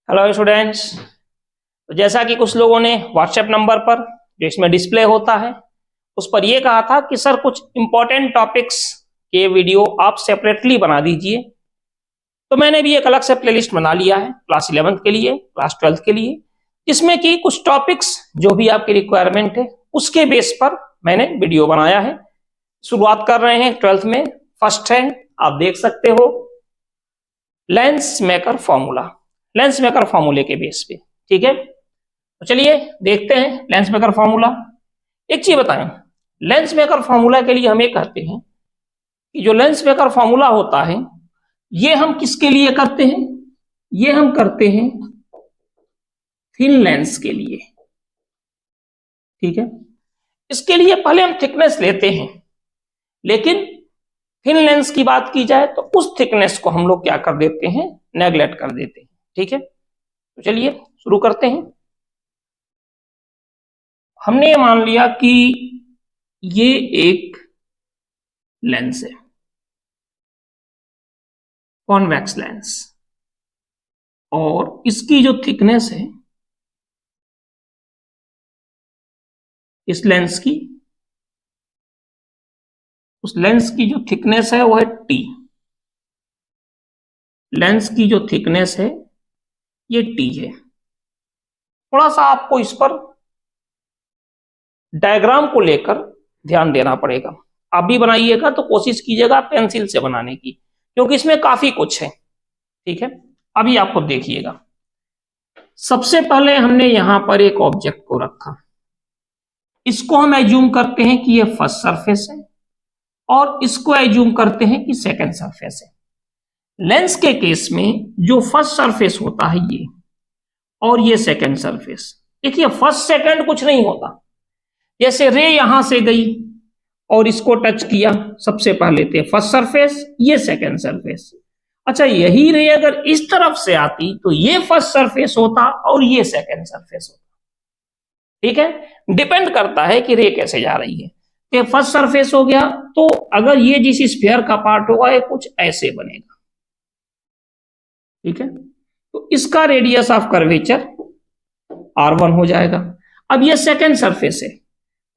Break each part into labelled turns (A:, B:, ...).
A: Hello students. तो जैसा कि कुछ लोगों ने व्हाट्सएप नंबर पर जो इसमें डिस्प्ले होता है उस पर यह कहा था कि सर कुछ इंपॉर्टेंट टॉपिक्स के वीडियो आप सेपरेटली बना दीजिए, तो मैंने भी एक अलग से प्लेलिस्ट बना लिया है क्लास 11th के लिए, क्लास 12th के लिए, जिसमें कि कुछ टॉपिक्स जो भी आपकी रिक्वायरमेंट है उसके बेस पर मैंने वीडियो बनाया है। शुरुआत कर रहे हैं 12th में। फर्स्ट है, आप देख सकते हो, lens maker formula, lens maker फॉर्मूले के बेस पे। ठीक है, तो चलिए देखते हैं लेंस मेकर फॉर्मूला। एक चीज बताएं, लेंस मेकर फॉर्मूला के लिए हम ये कहते हैं कि जो लेंस मेकर फॉर्मूला होता है ये हम किसके लिए करते हैं? ये हम करते हैं थिन लेंस के लिए। ठीक है, इसके लिए पहले हम थिकनेस लेते हैं, लेकिन थिन लेंस की बात की जाए तो उस थिकनेस को हम लोग क्या कर देते हैं? नेगलेक्ट कर देते हैं। ठीक है, तो चलिए शुरू करते हैं। हमने ये मान लिया कि ये एक लेंस है, कॉन्वेक्स लेंस, और इसकी जो थिकनेस है इस लेंस की, उस लेंस की जो थिकनेस है वो है टी। लेंस की जो थिकनेस है ये टी है। थोड़ा सा आपको इस पर डायग्राम को लेकर ध्यान देना पड़ेगा। आप भी बनाइएगा तो कोशिश कीजिएगा पेंसिल से बनाने की, क्योंकि इसमें काफी कुछ है। ठीक है, अभी आपको देखिएगा। सबसे पहले हमने यहां पर एक ऑब्जेक्ट को रखा, इसको हम एज्यूम करते हैं कि ये फर्स्ट सरफेस है और इसको एज्यूम करते हैं कि सेकंड सरफेस है। लेंस के केस में जो फर्स्ट सरफेस होता है ये, और ये सेकंड सरफेस। देखिए फर्स्ट सेकंड कुछ नहीं होता, जैसे रे यहां से गई और इसको टच किया, सबसे पहले थे फर्स्ट सरफेस, ये सेकंड सरफेस। अच्छा, यही रे अगर इस तरफ से आती तो ये फर्स्ट सरफेस होता और ये सेकंड सरफेस होता। ठीक है, डिपेंड करता है कि रे कैसे जा रही है। तो फर्स्ट सरफेस हो गया, तो अगर ये जिस स्फीयर का पार्ट होगा ये कुछ ऐसे बनेगा। ठीक है, तो इसका रेडियस ऑफ कर्वेचर R1 हो जाएगा। अब ये सेकंड सरफेस है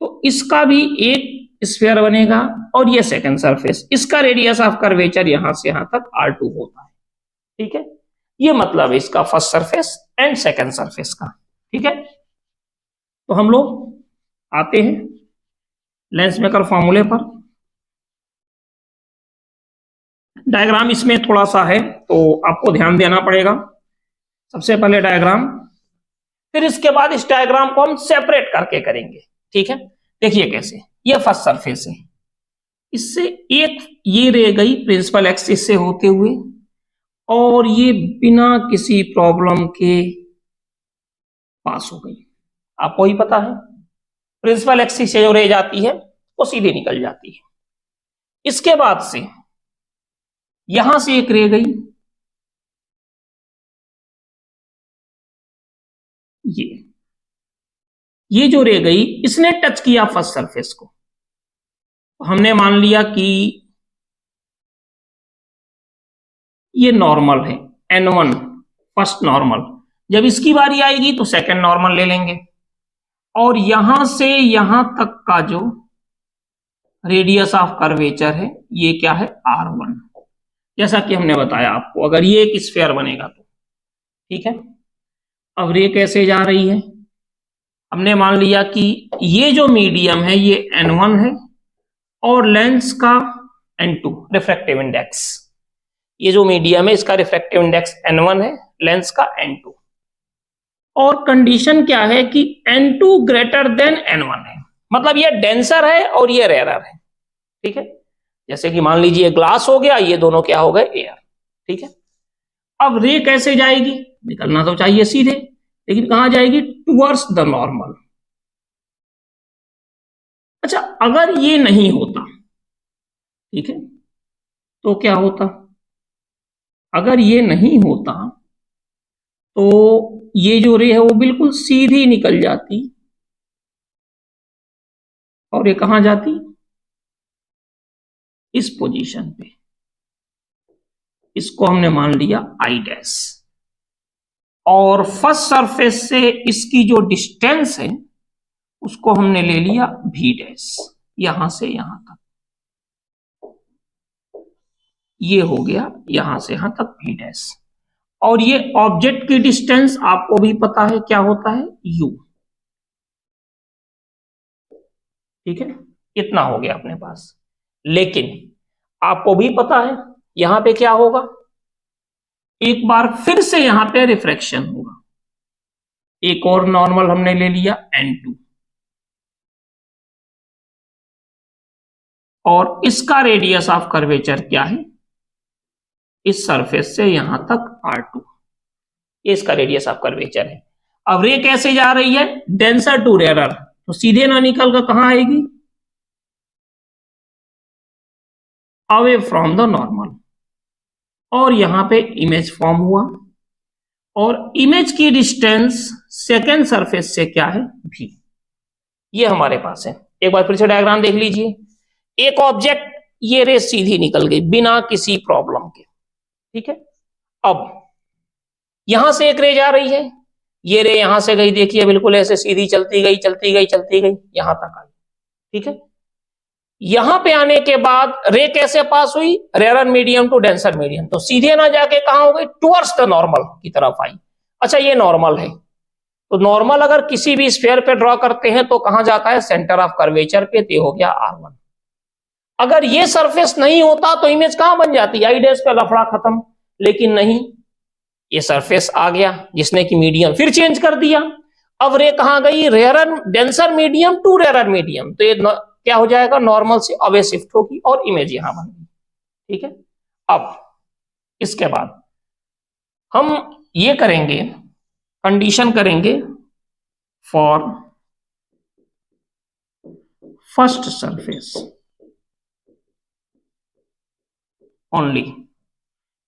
A: तो इसका भी एक स्फीयर बनेगा, और ये सेकंड सरफेस, इसका रेडियस ऑफ कर्वेचर यहां से यहां तक R2 होता है। ठीक है, ये मतलब है इसका first surface and second surface का। ठीक है, तो हम लोग आते हैं लेंस मेकर फॉर्मूले पर। डायग्राम इसमें थोड़ा सा है तो आपको ध्यान देना पड़ेगा। सबसे पहले डायग्राम, फिर इसके बाद इस डायग्राम को हम सेपरेट करके करेंगे। ठीक है, देखिए कैसे। ये फर्स्ट सरफेस है, इससे एक ये रह गई प्रिंसिपल एक्सिस से होते हुए, और ये बिना किसी प्रॉब्लम के पास हो गई। आपको ही पता है प्रिंसिपल एक्सिस से जो रह जाती है वो सीधे निकल जाती है। इसके बाद से यहां से एक रह गई, ये जो रह गई इसने टच किया फर्स्ट सरफेस को। हमने मान लिया कि ये नॉर्मल है, N1 फर्स्ट नॉर्मल। जब इसकी बारी आएगी तो सेकंड नॉर्मल ले लेंगे, और यहां से यहां तक का जो रेडियस ऑफ कर्वेचर है ये क्या है? R1। जैसा कि हमने बताया आपको, अगर ये एक स्फीयर बनेगा तो। ठीक है, अब रे कैसे जा रही है? हमने मान लिया कि ये जो मीडियम है ये N1 है और लेंस का N2 रिफ्रैक्टिव इंडेक्स। ये जो मीडियम है इसका रिफ्रैक्टिव इंडेक्स N1 है, लेंस का N2। और कंडीशन क्या है कि N2 ग्रेटर देन N1 है, मतलब ये डेंसर है और ये रेयरर है। ठीक है, जैसे कि मान लीजिए ग्लास हो गया, ये दोनों क्या हो गए? एयर। ठीक है, अब रे कैसे जाएगी? निकलना तो चाहिए सीधे, लेकिन कहां जाएगी? Towards the normal. अच्छा, अगर ये नहीं होता, ठीक है, तो क्या होता? अगर ये नहीं होता तो ये जो रे है वो बिल्कुल सीधी निकल जाती, और ये कहां जाती? इस पोजीशन पे। इसको हमने मान लिया I डैश, और फर्स्ट सरफेस से इसकी जो डिस्टेंस है उसको हमने ले लिया भी डैश, यहां से यहां तक, ये हो गया यहां से यहां तक भी डैश। और ये ऑब्जेक्ट की डिस्टेंस आपको भी पता है क्या होता है, u। ठीक है, इतना हो गया अपने पास। लेकिन आपको भी पता है यहां पे क्या होगा, एक बार फिर से यहां पे रिफ्रैक्शन होगा। एक और नॉर्मल हमने ले लिया n2, और इसका रेडियस ऑफ कर्वेचर क्या है, इस सरफेस से यहां तक r2, ये इसका रेडियस ऑफ कर्वेचर है। अब रे कैसे जा रही है, डेंसर टू रेयरर, तो सीधे ना निकल कर कहां आएगी, अवे फ्रॉम द नॉर्मल, और यहां पे इमेज फॉर्म हुआ, और इमेज की डिस्टेंस सेकेंड सरफेस से क्या है, भी। ये हमारे पास है। एक बार फिर से डायग्राम देख लीजिए। एक ऑब्जेक्ट, ये रे सीधी निकल गई बिना किसी प्रॉब्लम के, ठीक है। अब यहां से एक रे जा रही है, ये रे यहां से गई, देखिए बिल्कुल ऐसे सीधी चलती गई चलती गई चलती गई, यहां तक आई, ठीक है। यहां पे आने के बाद रे कैसे पास हुई, rare medium to denser medium, तो सीधे ना जाके कहां हो गई, टुवर्ड्स द नॉर्मल की तरफ आई। अच्छा, ये नॉर्मल है, तो नॉर्मल अगर किसी भी स्फीयर पे ड्रॉ करते हैं तो कहां जाता है, सेंटर ऑफ कर्वेचर पे, तो हो गया r1। अगर ये सरफेस नहीं होता तो इमेज कहां बन जाती, आई डैश पे लफड़ा खत्म। लेकिन नहीं, ये सरफेस आ गया जिसने कि मीडियम फिर चेंज कर दिया। अब रे कहां गई, rare denser medium to rare medium, तो ये क्या हो जाएगा, नॉर्मल से अवे शिफ्ट होगी और इमेज यहां बन गई, ठीक है। अब इसके बाद हम ये करेंगे, कंडीशन करेंगे फॉर फर्स्ट सरफेस ओनली,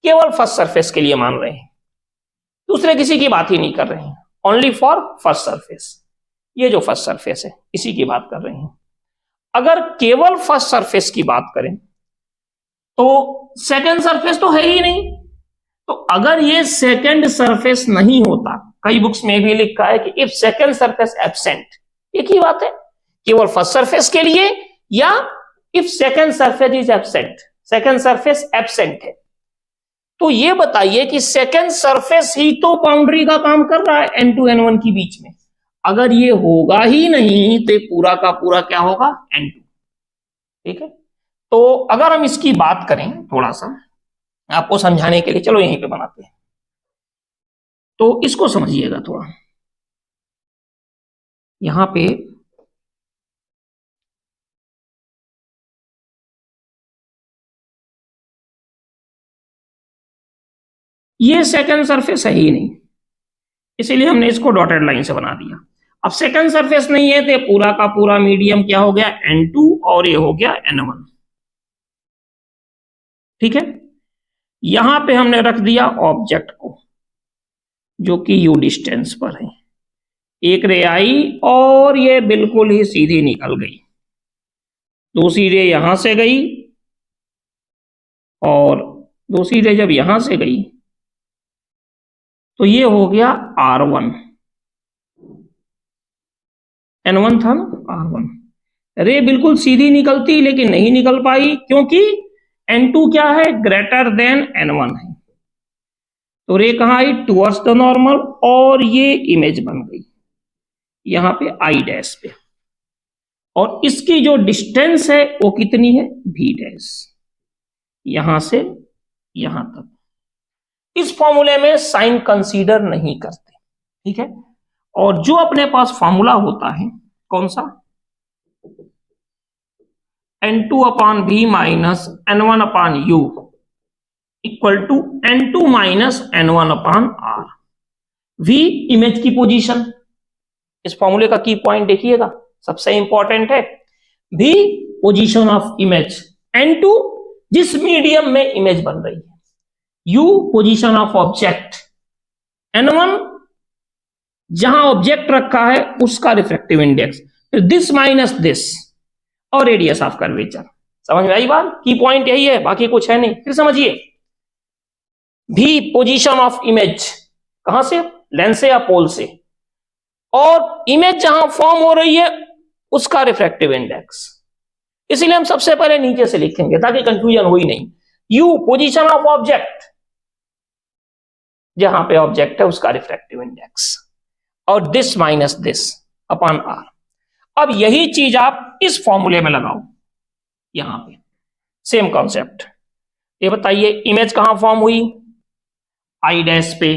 A: केवल फर्स्ट सरफेस के लिए मान रहे हैं, दूसरे किसी की बात ही नहीं कर रहे हैं, ओनली फॉर फर्स्ट सरफेस। ये जो फर्स्ट सरफेस है इसी की बात कर रहे हैं। अगर केवल फर्स्ट सरफेस की बात करें तो सेकंड सरफेस तो है ही नहीं, तो अगर ये सेकंड सरफेस नहीं होता, कई बुक्स में भी लिखा है कि इफ सेकंड सरफेस एब्सेंट, एक ही बात है, केवल फर्स्ट सरफेस के लिए, या if second surface is absent, second surface absent है। तो ये बताइए कि सेकंड सरफेस ही तो बाउंड्री का काम कर रहा है n2 n1 के बीच में, अगर ये होगा ही नहीं तो पूरा का पूरा क्या होगा, n2, ठीक है। तो अगर हम इसकी बात करें थोड़ा सा आपको समझाने के लिए, चलो यहीं पे बनाते हैं, तो इसको समझिएगा थोड़ा। यहां पे ये सेकंड सरफेस है ही नहीं, इसीलिए हमने इसको डॉटेड लाइन से बना दिया। अब सेकंड सरफेस नहीं है तो पूरा का पूरा मीडियम क्या हो गया, n2, और ये हो गया n1, ठीक है। यहां पे हमने रख दिया ऑब्जेक्ट को जो कि u डिस्टेंस पर है, एक रे आई और ये बिल्कुल ही सीधी निकल गई, दूसरी रे यहां से गई, और दूसरी रे जब यहां से गई तो ये हो गया r1, n1 था ना, r1। रे बिल्कुल सीधी निकलती लेकिन नहीं निकल पाई, क्योंकि n2 क्या है, ग्रेटर देन n1 है, तो रे कहां आई, टुवर्ड्स द नॉर्मल, और ये इमेज बन गई यहां पे आई डैश पे, और इसकी जो डिस्टेंस है वो कितनी है, भी डैश, यहां से यहां तक। इस फॉर्मूले में साइन कंसीडर नहीं करते, ठीक है। और जो अपने पास फॉर्मूला होता है कौन सा, n2 upon v minus n1 upon u equal to n2 minus n1 upon r। v image की पोजीशन, इस फॉर्मूले का की पॉइंट देखिएगा, सबसे इंपॉर्टेंट है v position of image, n2 जिस मीडियम में इमेज बन रही है, u position of object, n1 जहां ऑब्जेक्ट रखा है उसका refractive index, this minus this, और रेडियस ऑफ कर्वेचर। समझ में आई बात, की पॉइंट यही है, बाकी कुछ है नहीं। फिर समझिए, v पोजीशन ऑफ इमेज, कहां से? लेंस से या पोल से। और इमेज जहां फॉर्म हो रही है उसका रिफ्रैक्टिव इंडेक्स। इसलिए हम सबसे पहले नीचे से लिखेंगे ताकि कंफ्यूजन हो ही नहीं। यू पोजीशन ऑफ ऑब्जेक्ट, जहां पे ऑब्जेक्ट है उसका रिफ्रैक्टिव इंडेक्स, और this minus this upon R. अब यही चीज आप इस फॉर्मूले में लगाओ, यहां पे सेम कॉन्सेप्ट। ये बताइए इमेज कहां फॉर्म हुई? आई डैश पे।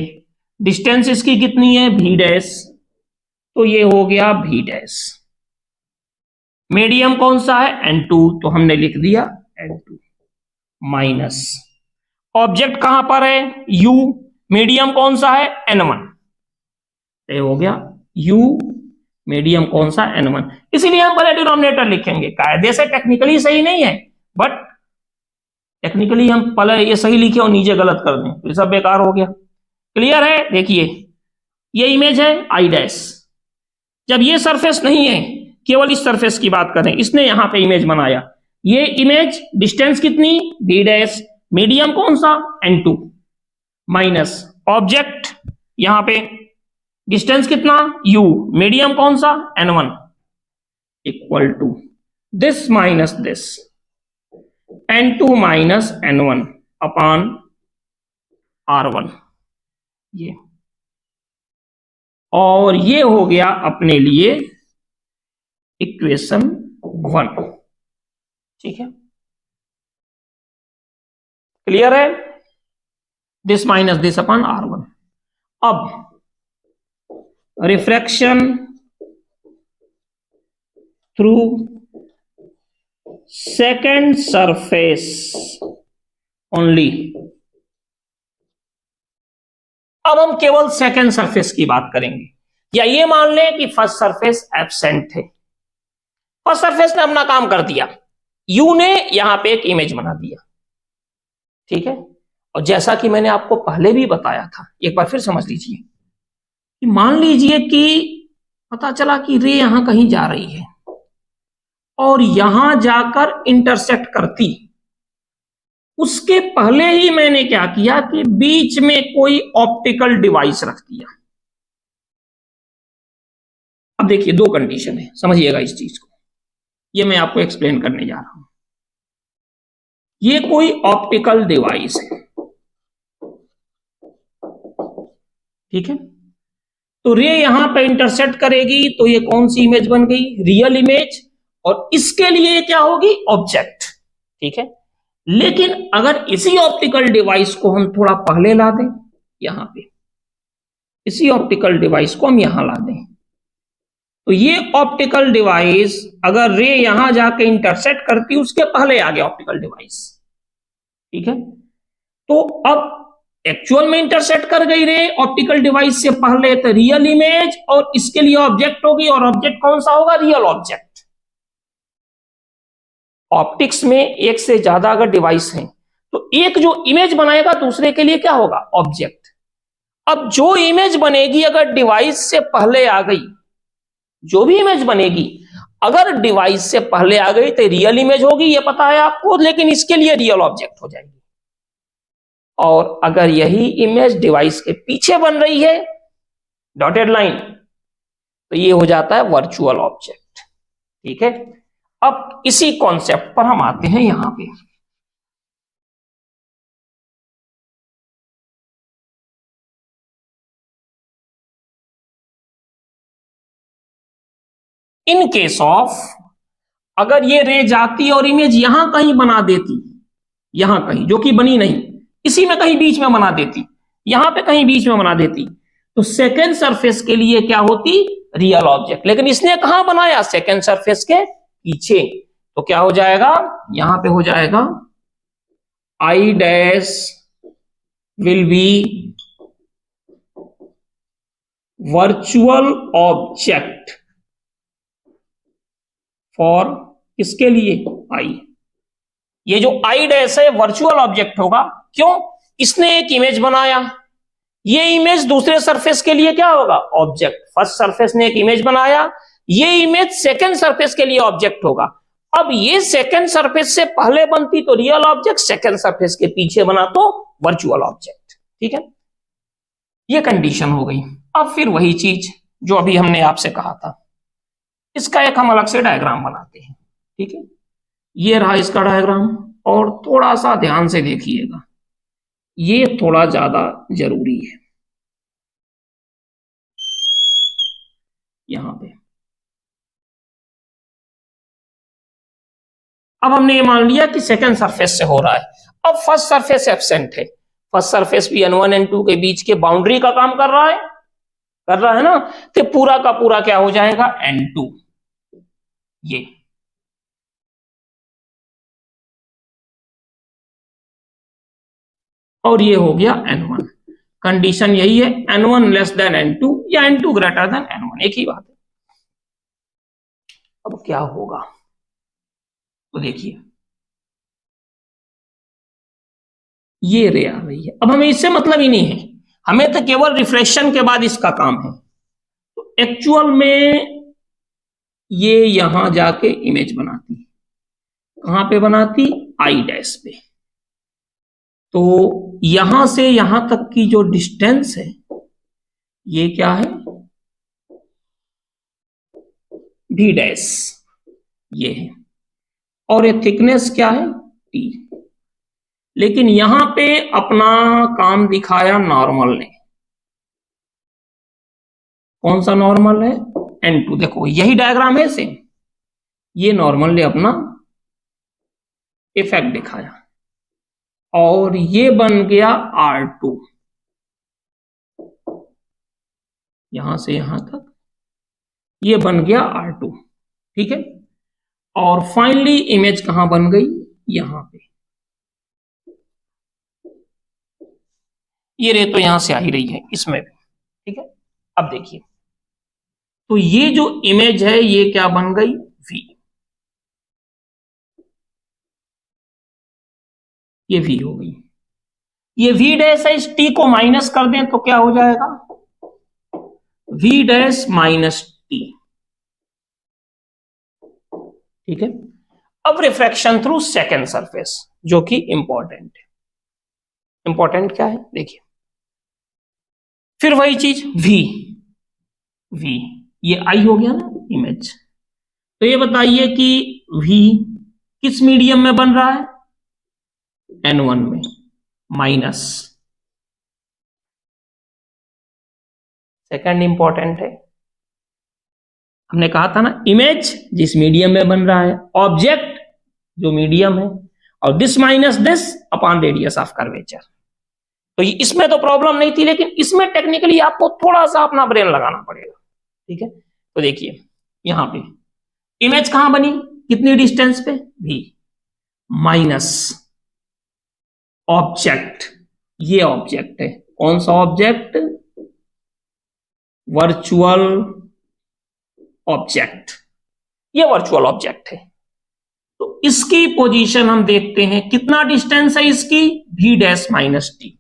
A: डिस्टेंस इसकी कितनी है? भी डैश, तो ये हो गया भी डैश। मीडियम कौन सा है? N2, तो हमने लिख दिया N2 माइनस ऑब्जेक्ट कहां पर है? U, मीडियम कौन सा है? N1, ये हो गया U, मीडियम कौन सा? N1। इसीलिए हम पहले डिनोमिनेटर लिखेंगे। कायदे से टेक्निकली सही नहीं है, बट टेक्निकली हम पहले ये सही लिखे और नीचे गलत कर दें तो ये सब बेकार हो गया। क्लियर है? देखिए ये इमेज है आई डैश। जब ये सरफेस नहीं है, केवल इस सरफेस की बात करें, इसने यहां पे इमेज बनाया, ये इमेज डिस्टेंस कितनी? बी डैश, मीडियम कौन सा? N2 माइनस ऑब्जेक्ट यहां पे डिस्टेंस कितना? U, मीडियम कौन सा? N1 equal to this minus this N2 minus N1 upon R1। ये और ये हो गया अपने लिए इक्वेशन 1। ठीक है, क्लियर है? This minus this upon R1। अब refraction through second surface only. अब हम केवल सेकेंड सरफेस की बात करेंगे, या ये मान लें कि फर्स्ट सरफेस एब्सेंट है। फर्स्ट सरफेस ने अपना काम कर दिया, यू ने यहां पे एक इमेज बना दिया। ठीक है, और जैसा कि मैंने आपको पहले भी बताया था, एक बार फिर समझ लीजिए कि मान लीजिए कि पता चला कि रे यहां कहीं जा रही है और यहां जाकर इंटरसेक्ट करती। उसके पहले ही मैंने क्या किया कि बीच में कोई ऑप्टिकल डिवाइस रख दिया। अब देखिए दो कंडीशन है, समझिएगा इस चीज को, ये मैं आपको एक्सप्लेन करने जा रहा हूं। ये कोई ऑप्टिकल डिवाइस है, ठीक है, तो रे यहां पे इंटरसेक्ट करेगी तो ये कौन सी इमेज बन गई? रियल इमेज, और इसके लिए क्या होगी? ऑब्जेक्ट। ठीक है, लेकिन अगर इसी ऑप्टिकल डिवाइस को हम थोड़ा पहले ला दें, यहां पे इसी ऑप्टिकल डिवाइस को हम यहां ला दें, तो ये ऑप्टिकल डिवाइस अगर रे यहां जाके इंटरसेक्ट करती, उसके पहले आ गया ऑप्टिकल डिवाइस। ठीक है, तो अब एक्चुअल में इंटरसेक्ट कर गई रे ऑप्टिकल डिवाइस से पहले, तो रियल इमेज और इसके लिए ऑब्जेक्ट होगी, और ऑब्जेक्ट कौन सा होगा? Real object. ऑप्टिक्स में एक से ज्यादा अगर डिवाइस हैं तो एक जो इमेज बनाएगा दूसरे के लिए क्या होगा? ऑब्जेक्ट। अब जो इमेज बनेगी अगर डिवाइस से पहले आ गई, जो भी इमेज बनेगी अगर डिवाइस से पहले आ गई तो रियल इमेज होगी, ये पता है आपको, लेकिन इसके लिए रियल ऑब्जेक्ट हो जाएगी। और अगर यही इमेज डिवाइस के पीछे बन रही है, डॉटेड लाइन, तो ये हो जाता है वर्चुअल ऑब्जेक्ट। ठीक है, अब इसी कॉन्सेप्ट पर हम आते हैं यहां पे। इन केस ऑफ अगर ये रे जाती और इमेज यहां कहीं बना देती, यहां कहीं जो कि बनी नहीं, इसी में कहीं बीच में बना देती, यहां पे कहीं बीच में बना देती, तो सेकेंड सरफेस के लिए क्या होती? Real object. लेकिन इसने कहां बनाया? सेकेंड सरफेस के पीछे, तो क्या हो जाएगा? यहां पे हो जाएगा I dash will be virtual object for, किसके लिए? आई। ये जो आई डैश है वर्चुअल ऑब्जेक्ट होगा, क्यों? इसने एक इमेज बनाया, ये इमेज दूसरे सरफेस के लिए क्या होगा? ऑब्जेक्ट। फर्स्ट सरफेस ने एक इमेज बनाया, ये इमेज सेकंड सरफेस के लिए ऑब्जेक्ट होगा। अब ये सेकंड सरफेस से पहले बनती तो रियल ऑब्जेक्ट, सेकंड सरफेस के पीछे बना तो वर्चुअल ऑब्जेक्ट। ठीक है, ये कंडीशन हो गई। अब फिर वही चीज जो अभी हमने आपसे कहा था, इसका एक हम अलग से डायग्राम बनाते हैं। ठीक है, ये रहा इसका डायग्राम, और थोड़ा सा ध्यान से देखिएगा, ये थोड़ा ज्यादा जरूरी है। यहां पे अब हमने ये मान लिया कि सेकंड सरफेस से हो रहा है। अब फर्स्ट सरफेस एब्सेंट है। फर्स्ट सरफेस भी N1 N2 के बीच के बाउंड्री का काम कर रहा है ना, तो पूरा का पूरा क्या हो जाएगा, N2। ये और ये हो गया N1। कंडीशन यही है, N1 लेस देन N2 या N2 ग्रेटर देन N1, एक ही बात है। अब क्या होगा तो देखिए, ये रे आ रही है। अब हमें इससे मतलब ही नहीं है, हमें तो केवल रिफ्लेक्शन के बाद इसका काम है। तो एक्चुअल में ये यहां जाके इमेज बनाती है, कहां पे बनाती, आई डैश पे। तो यहां से यहां तक की जो डिस्टेंस है ये क्या है, भी डैश, ये है। और ये थिकनेस क्या है, टी। लेकिन यहां पे अपना काम दिखाया नॉर्मल ने। कौन सा नॉर्मल है, N2। देखो यही डायग्राम है सेम, ये नॉर्मल ने अपना इफेक्ट दिखाया और ये बन गया R2। यहां से यहां तक ये बन गया R2। ठीक है, और फाइनली इमेज कहां बन गई, यहां पे। ये रे तो यहां से आ ही रही है इसमें भी। ठीक है, अब देखिए, तो ये जो इमेज है ये क्या बन गई, V। ये V हो गई। ये V डैश है, इस T को माइनस कर दें तो क्या हो जाएगा, V डैश माइनस T। ठीक है, अब रिफ्रैक्शन थ्रू सेकेंड सरफेस, जो कि इंपॉर्टेंट है। इंपॉर्टेंट क्या है देखिए, फिर वही चीज V, ये I हो गया ना इमेज। तो ये बताइए कि V किस मीडियम में बन रहा है, N1 में, माइनस। सेकंड इंपॉर्टेंट है, हमने कहा था ना इमेज जिस मीडियम में बन रहा है, ऑब्जेक्ट जो मीडियम है, और this minus this upon radius of curvature. तो इसमें तो प्रॉब्लम नहीं थी, लेकिन इसमें टेक्निकली आपको थोड़ा सा अपना ब्रेन लगाना पड़ेगा। ठीक है, तो देखिए यहां पे इमेज कहां बनी, कितनी डिस्टेंस पे, V माइनस ऑब्जेक्ट। ये ऑब्जेक्ट है, कौन सा ऑब्जेक्ट, वर्चुअल ऑब्जेक्ट। ये वर्चुअल ऑब्जेक्ट है। तो इसकी पोजीशन हम देखते हैं, कितना डिस्टेंस है इसकी, V डैश माइनस T।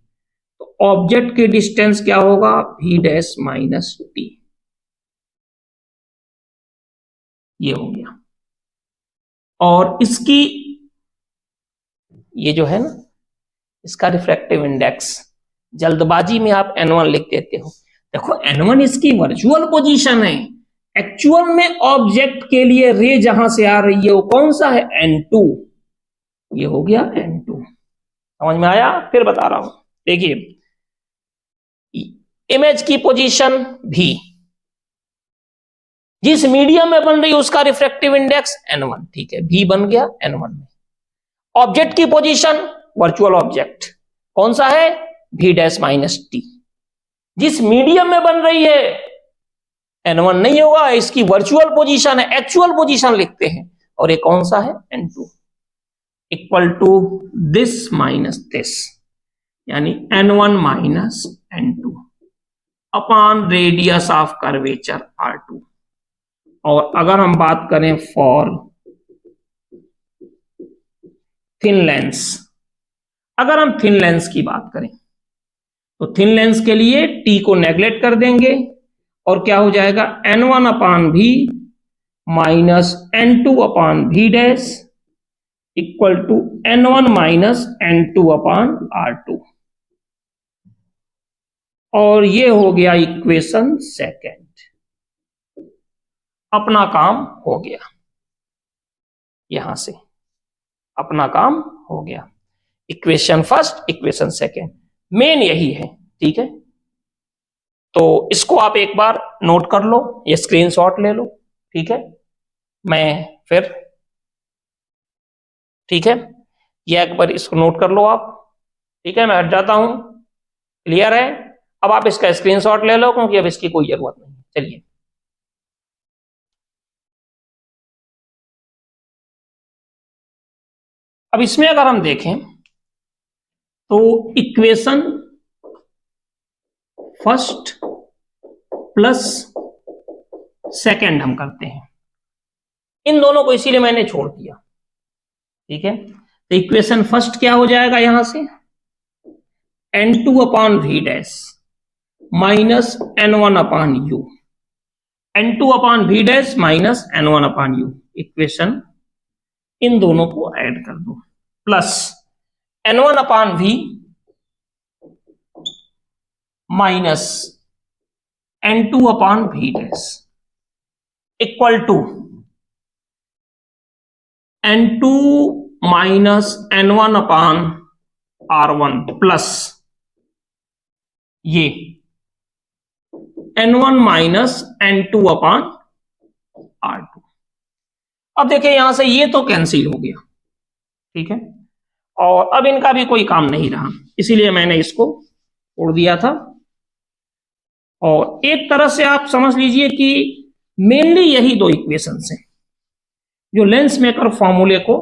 A: तो ऑब्जेक्ट की डिस्टेंस क्या होगा, V डैश माइनस T। ये हो गया। और इसकी ये जो है ना, इसका रिफ्रैक्टिव इंडेक्स, जल्दबाजी में आप N1 लिख देते हो। देखो N1 इसकी वर्चुअल पोजीशन है, एक्चुअल में ऑब्जेक्ट के लिए रे जहां से आ रही है वो कौन सा है, N2। ये हो गया N2। समझ में आया, फिर बता रहा हूं, देखिए इमेज की पोजीशन V, जिस मीडियम में बन रही है उसका रिफ्रैक्टिव इंडेक्स N1। ठीक है, V बन गया N1 में। ऑब्जेक्ट की पोजीशन, वर्चुअल ऑब्जेक्ट कौन सा है, V डैश माइनस T। जिस मीडियम में बन रही है N1 नहीं होगा, इसकी वर्चुअल पोजीशन है, एक्चुअल पोजीशन लिखते हैं। और ये कौन सा है, N2, equal to this minus this, यानी N1 minus N2 upon radius of curvature R2। और अगर हम बात करें फॉर थिन लेंस, अगर हम थिन लेंस की बात करें तो थिन लेंस के लिए T को नेग्लेक्ट कर देंगे और क्या हो जाएगा, N1 upon V minus N2 upon V dash equal to N1 minus N2 upon R2। और ये हो गया इक्वेशन सेकंड। अपना काम हो गया, यहां से अपना काम हो गया। Equation first, equation second, main यही है। ठीक है, तो इसको आप एक बार नोट कर लो, ये स्क्रीनशॉट ले लो। ठीक है, मैं फिर, ठीक है, ये एक बार इसको नोट कर लो आप। ठीक है, मैं हट जाता हूं। क्लियर है? अब आप इसका स्क्रीनशॉट ले लो, क्योंकि अब इसकी कोई जरूरत नहीं। चलिए, अब इसमें अगर हम देखें तो इक्वेशन फर्स्ट प्लस सेकंड हम करते हैं, इन दोनों को इसीलिए मैंने छोड़ दिया। ठीक है, तो इक्वेशन फर्स्ट क्या हो जाएगा यहां से, n2 upon v dash minus n1 upon u, n2 upon v dash minus n1 upon u। Equation इन दोनों को ऐड कर दो, plus n1 upon v minus n2 upon v dash equal to n2 minus n1 upon r1 plus ये n1 minus n2 upon r2। अब देखिए यहां से ये तो कैंसिल हो गया। ठीक है, और अब इनका भी कोई काम नहीं रहा, इसीलिए मैंने इसको छोड़ दिया था। और एक तरह से आप समझ लीजिए कि मेनली यही दो इक्वेशंस हैं जो लेंस मेकर फॉर्मूले को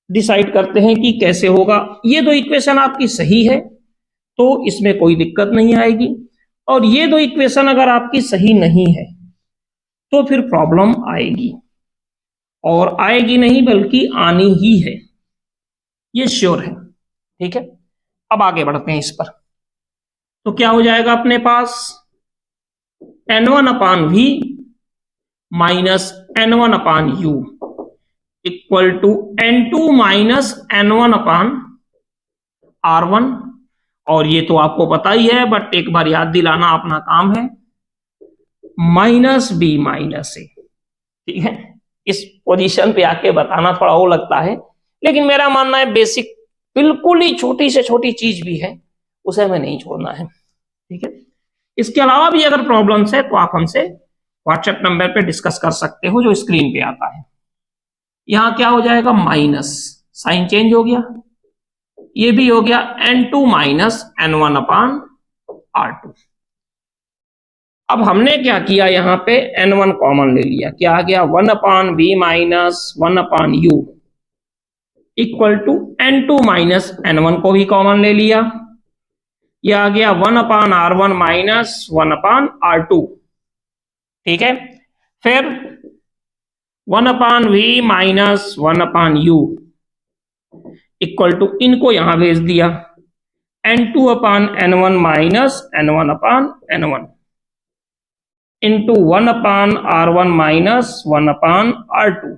A: डिसाइड करते हैं कि कैसे होगा। ये दो इक्वेशन आपकी सही है तो इसमें कोई दिक्कत नहीं आएगी, और ये दो इक्वेशन अगर आपकी सही नहीं है तो फिर प्रॉब्लम आएगी, और आएगी नहीं बल्कि आनी ही है, ये श्योर है। ठीक है, अब आगे बढ़ते हैं इस पर। तो क्या हो जाएगा अपने पास, n1 upon v minus n1 upon u equal to n2 minus n1 upon r1। और ये तो आपको पता ही है, बट एक बार याद दिलाना अपना काम है, माइनस b माइनस a। ठीक है, इस पोजीशन पे आके बताना थोड़ा वो लगता है, लेकिन मेरा मानना है बेसिक बिल्कुल ही छोटी से छोटी चीज भी है उसे हमें नहीं छोड़ना है। ठीक है, इसके अलावा भी अगर प्रॉब्लम्स है तो आप हमसे व्हाट्सएप नंबर पे डिस्कस कर सकते हो जो स्क्रीन पे आता है। यहां क्या हो जाएगा, माइनस साइन चेंज हो गया, ये भी हो गया n2 माइनस n1 अपान r2। अब हमने क्या किया, यहां पे n1 कॉमन ले लिया, क्या आ गया 1 upon v minus 1 upon u equal to n2 minus n1 को भी कॉमन ले लिया, यह आ गया 1 upon r1 minus 1 upon r2। ठीक है, फिर 1 upon v minus 1 upon u equal to इनको यहां भेज दिया n2 upon n1 minus n1 upon n1 into 1 upon r1 minus 1 upon r2।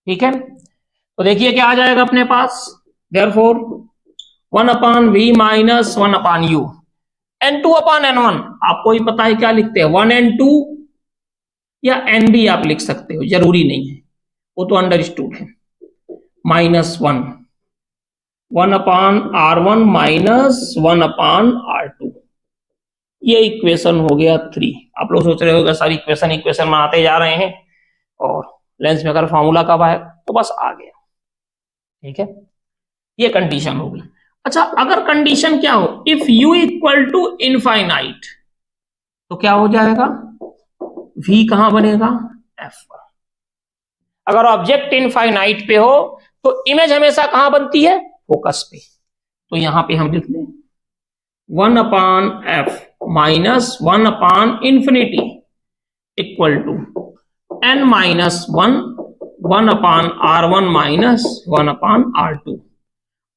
A: ठीक है, तो देखिए क्या आ जाएगा अपने पास, therefore 1 upon v minus 1 upon u, n2 upon n1 आपको ही पता है क्या लिखते हैं, 1n2 या n भी आप लिख सकते हो, जरूरी नहीं है, वो तो अंडरस्टूड है, minus 1 upon r1 minus 1 upon r2। ये इक्वेशन हो गया 3। आप लोग सोच रहे होगा सारी इक्वेशन बनाते जा रहे हैं और लेंस मेकर फॉर्मूला कब आए, तो बस आ गया। ठीक है, ये कंडीशन होगी। अच्छा, अगर कंडीशन क्या हो, if u equal to infinite, तो क्या हो जाएगा, v कहां बनेगा, f। अगर ऑब्जेक्ट इनफाइनाइट पे हो तो इमेज हमेशा कहां बनती है, फोकस पे। तो यहां पे हम लिख लें 1 upon f minus 1 upon infinity equal to n minus 1 upon r1 minus 1 upon r2।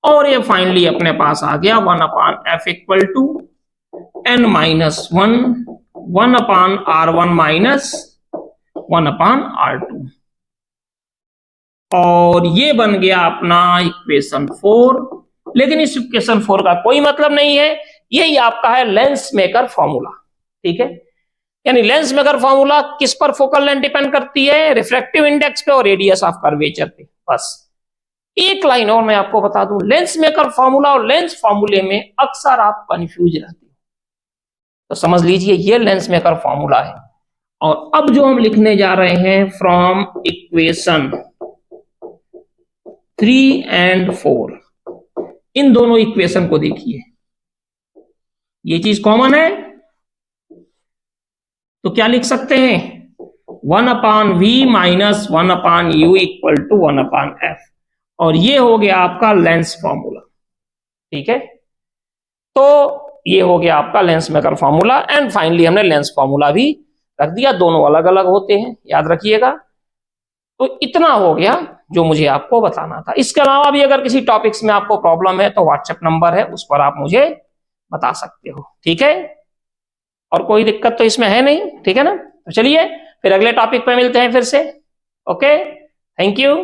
A: और ये फाइनली अपने पास आ गया 1 upon f equal to n minus 1 upon r1 minus 1 upon r2। और ये बन गया अपना इक्वेशन 4। लेकिन इस इक्वेशन 4 का कोई मतलब नहीं है यही आपका है लेंस मेकर फॉर्मूला। ठीक है, यानी लेंस मेकर फॉर्मूला किस पर फोकल लेंथ डिपेंड करती है? रिफ्रैक्टिव इंडेक्स पे और रेडियस ऑफ कर्वेचर पे। बस एक लाइन और मैं आपको बता दूं, लेंस मेकर फॉर्मूला और लेंस फॉर्मूले में अक्सर आप कंफ्यूज रहते हो, तो समझ लीजिए ये लेंस मेकर फॉर्मूला है। और अब जो हम लिखने जा रहे हैं, फ्रॉम इक्वेशन 3 and 4, इन दोनों इक्वेशन को देखिए, ये चीज कॉमन है, तो क्या लिख सकते हैं? 1/v minus 1/u equal to 1/f, और ये हो गया आपका लेंस फॉर्मूला। ठीक है, तो ये हो गया आपका lens maker formula. And finally हमने लेंस फॉर्मूला भी रख दिया, दोनों अलग अलग होते हैं, याद रखिएगा। तो इतना हो गया जो मुझे आपको बताना था। इसके अलावा भी अगर किसी टॉपिक्स में आपको प्रॉब्लम है तो व्हाट्सएप नंबर है, उस पर आप मुझे बता सकते हो। ठीक है, और कोई दिक्कत तो इसमें है नहीं, ठीक है ना? तो चलिए फिर अगले टॉपिक पे मिलते हैं फिर से। Okay, thank you.